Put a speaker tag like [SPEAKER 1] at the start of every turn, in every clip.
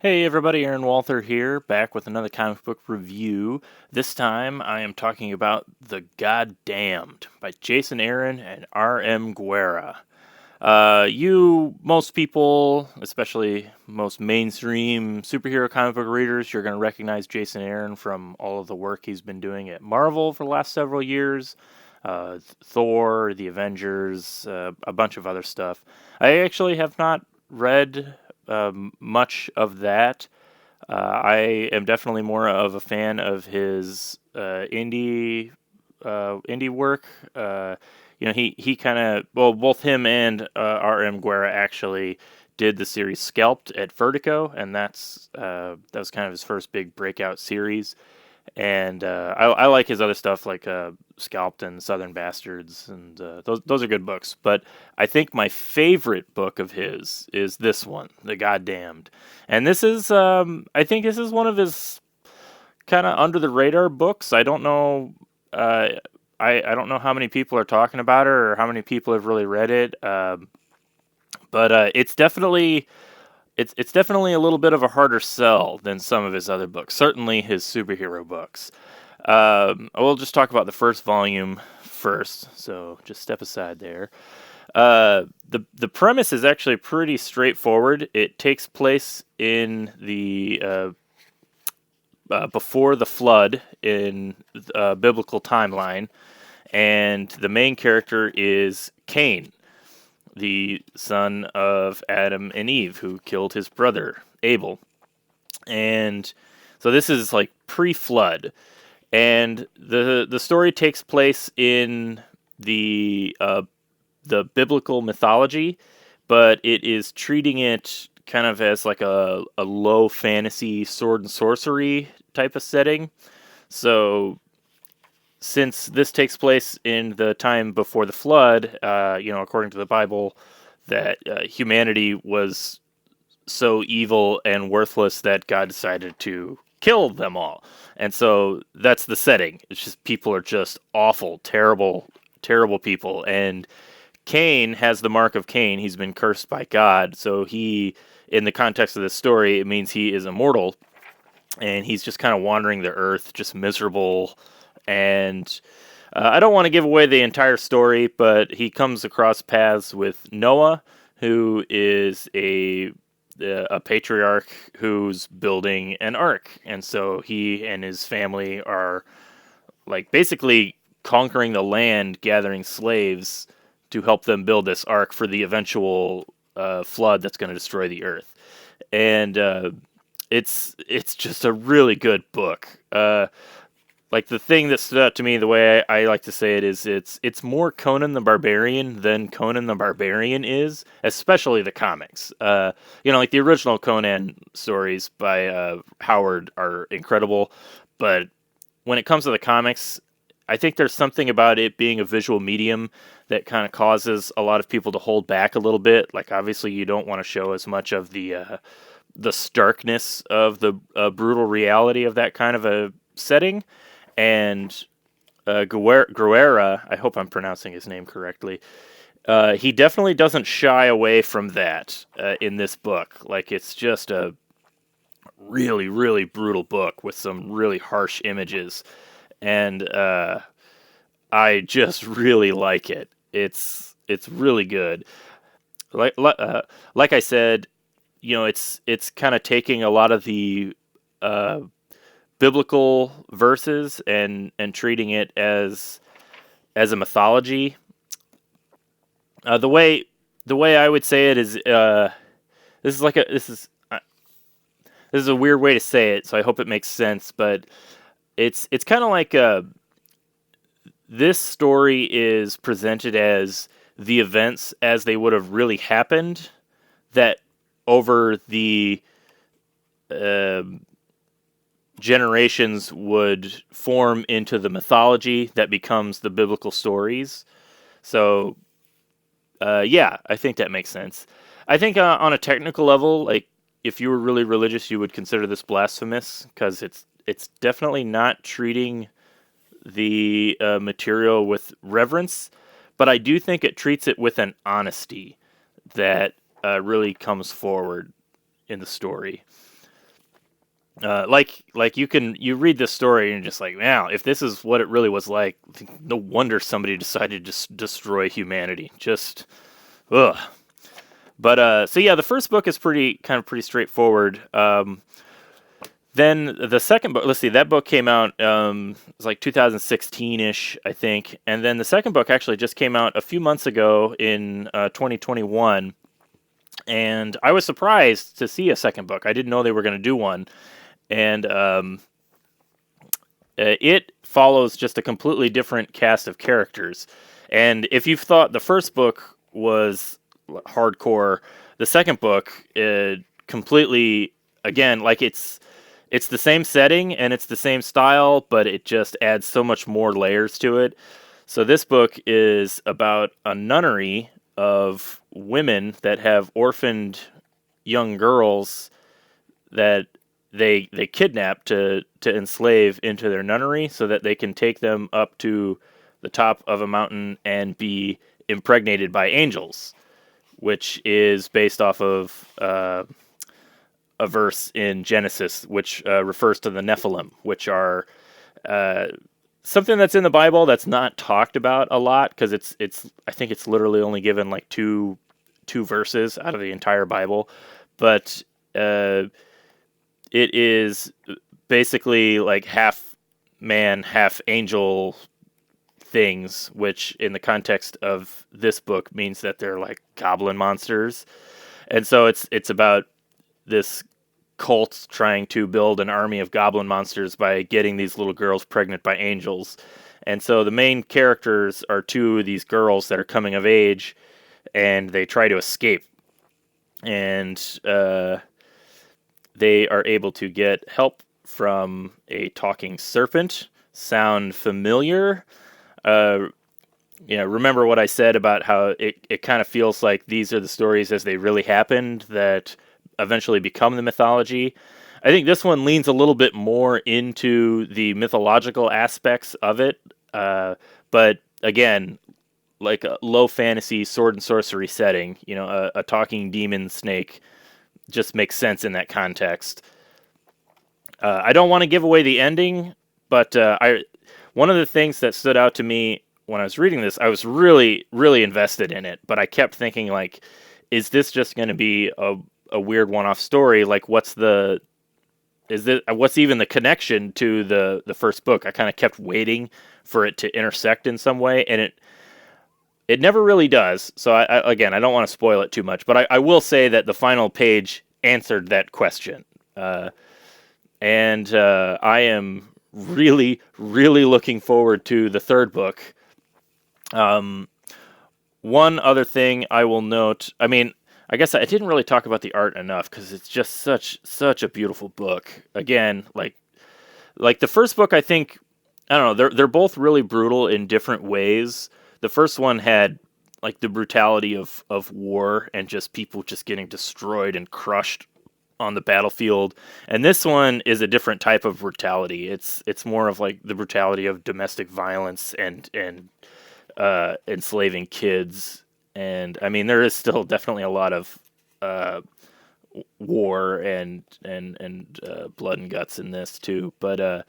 [SPEAKER 1] Hey everybody, Aaron Walther here, back with another comic book review. This time I am talking about The Goddamned by Jason Aaron and R.M. Guera. Most people, especially most mainstream superhero comic book readers, you're going to recognize Jason Aaron from all of the work he's been doing at Marvel for the last several years. Thor, The Avengers, a bunch of other stuff. I actually have not read much of that. I am definitely more of a fan of his indie work. He kind of both him and R.M. Guerra actually did the series Scalped at Vertigo, and that was kind of his first big breakout series. And I like his other stuff like Scalped and Southern Bastards, and those are good books. But I think my favorite book of his is this one, The Goddamned, and I think this is one of his kind of under the radar books. I don't know. I don't know how many people are talking about it or how many people have really read it. But it's definitely a little bit of a harder sell than some of his other books. Certainly his superhero books. I will just talk about the first volume first, so just step aside there. The premise is actually pretty straightforward. It takes place in the before the flood in biblical timeline, and the main character is Cain, the son of Adam and Eve, who killed his brother Abel. And so this is like pre-flood, and the story takes place in the biblical mythology, but it is treating it kind of as like a low fantasy sword and sorcery type of setting. So since this takes place in the time before the flood, according to the Bible, that humanity was so evil and worthless that God decided to kill them all. And so that's the setting. It's just people are just awful, terrible, terrible people. And Cain has the mark of Cain. He's been cursed by God. So in the context of this story, it means he is immortal. And he's just kind of wandering the earth, just miserable. And I don't want to give away the entire story, but he comes across paths with Noah, who is a patriarch who's building an ark, and so he and his family are like basically conquering the land, gathering slaves to help them build this ark for the eventual flood that's going to destroy the earth. And it's just a really good book. Like the thing that stood out to me, the way I like to say it is, it's more Conan the Barbarian than Conan the Barbarian is, especially the comics. Like the original Conan stories by Howard are incredible, but when it comes to the comics, I think there's something about it being a visual medium that kind of causes a lot of people to hold back a little bit. Like obviously, you don't want to show as much of the starkness of the brutal reality of that kind of a setting. And Guera, I hope I'm pronouncing his name correctly. He definitely doesn't shy away from that in this book. Like it's just a really, really brutal book with some really harsh images, and I just really like it. It's really good. Like I said, it's kind of taking a lot of the uh, biblical verses and treating it as a mythology. The way I would say it is this is like a this is a weird way to say it, so I hope it makes sense. But it's kind of like this story is presented as the events as they would have really happened, that over the uh, generations would form into the mythology that becomes the biblical stories. So, yeah, I think that makes sense. I think on a technical level, like if you were really religious, you would consider this blasphemous because it's definitely not treating the material with reverence, but I do think it treats it with an honesty that really comes forward in the story. Like you read this story and you're just like, wow, if this is what it really was like, no wonder somebody decided to just destroy humanity. Just ugh. But so yeah, the first book is pretty straightforward. Then the second book, let's see, that book came out, it was like 2016-ish, I think. And then the second book actually just came out a few months ago in 2021. And I was surprised to see a second book. I didn't know they were going to do one. And it follows just a completely different cast of characters. And if you thought the first book was hardcore, the second book completely, again, like it's the same setting and it's the same style, but it just adds so much more layers to it. So this book is about a nunnery of women that have orphaned young girls that they kidnap to enslave into their nunnery so that they can take them up to the top of a mountain and be impregnated by angels, which is based off of a verse in Genesis, which refers to the Nephilim, which are something that's in the Bible that's not talked about a lot because it's I think it's literally only given like two verses out of the entire Bible, but it is basically like half man, half angel things, which in the context of this book means that they're like goblin monsters. And so it's about this cult trying to build an army of goblin monsters by getting these little girls pregnant by angels. And so the main characters are two of these girls that are coming of age, and they try to escape. And they are able to get help from a talking serpent. Sound familiar? Remember what I said about how it kind of feels like these are the stories as they really happened that eventually become the mythology. I think this one leans a little bit more into the mythological aspects of it, but again, like a low fantasy sword and sorcery setting, a talking demon snake just makes sense in that context. I don't want to give away the ending, but one of the things that stood out to me when I was reading this, I was really, really invested in it, but I kept thinking, like, is this just going to be a weird one-off story? Like, what's even the connection to the first book? I kind of kept waiting for it to intersect in some way, and it never really does. So I don't want to spoil it too much, but I will say that the final page answered that question. And I am really, really looking forward to the third book. One other thing I will note, I mean, I guess I didn't really talk about the art enough because it's just such a beautiful book. Again, like the first book, I think, I don't know, they're both really brutal in different ways. The first one had like the brutality of war and just people just getting destroyed and crushed on the battlefield, and this one is a different type of brutality. It's more of like the brutality of domestic violence and enslaving kids. And I mean, there is still definitely a lot of war and blood and guts in this too. But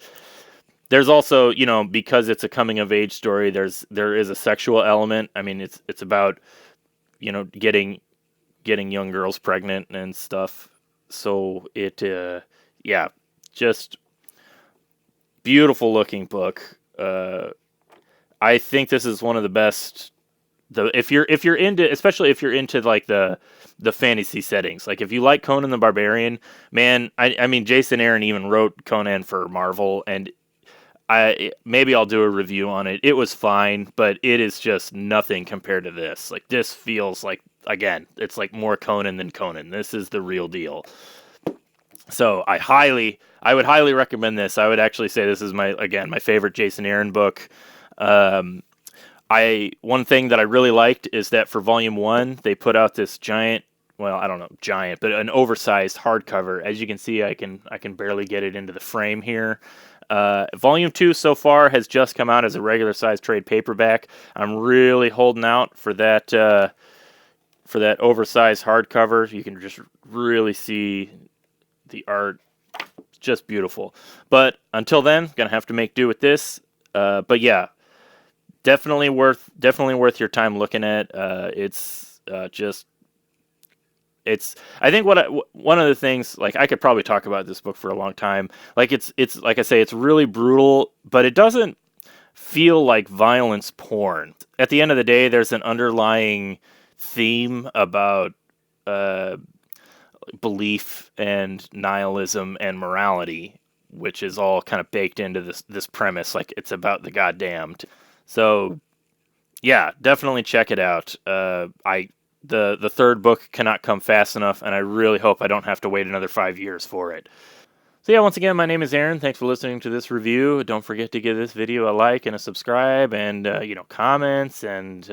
[SPEAKER 1] there's also, because it's a coming of age story, there is a sexual element. I mean, it's about getting young girls pregnant and stuff. So just beautiful looking book. I think this is one of the best. If you're into, especially if you're into like the fantasy settings, like if you like Conan the Barbarian, man, I mean Jason Aaron even wrote Conan for Marvel, and maybe I'll do a review on it. It was fine, but it is just nothing compared to this. Like this feels like, again, it's like more Conan than Conan. This is the real deal. So I would highly recommend this. I would actually say this is my favorite Jason Aaron book. One thing that I really liked is that for volume 1, they put out this giant, well, I don't know, giant, but an oversized hardcover. As you can see, I can barely get it into the frame here. Volume 2 so far has just come out as a regular size trade paperback. I'm really holding out for that oversized hardcover. You can just really see the art just beautiful. But until then, gonna have to make do with this. But yeah, definitely worth your time looking at. It's just it's I think one of the things, like, I could probably talk about this book for a long time. Like, it's like I say, it's really brutal, but it doesn't feel like violence porn. At the end of the day, there's an underlying theme about uh, belief and nihilism and morality, which is all kind of baked into this premise. Like, it's about the goddamned. So yeah, definitely check it out. The third book cannot come fast enough, and I really hope I don't have to wait another 5 years for it. So yeah, once again, my name is Aaron. Thanks for listening to this review. Don't forget to give this video a like and a subscribe, and comments, and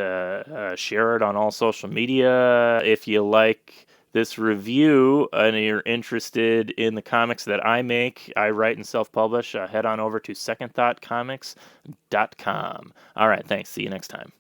[SPEAKER 1] share it on all social media. If you like this review and you're interested in the comics that I make, I write and self-publish, head on over to secondthoughtcomics.com. All right, thanks. See you next time.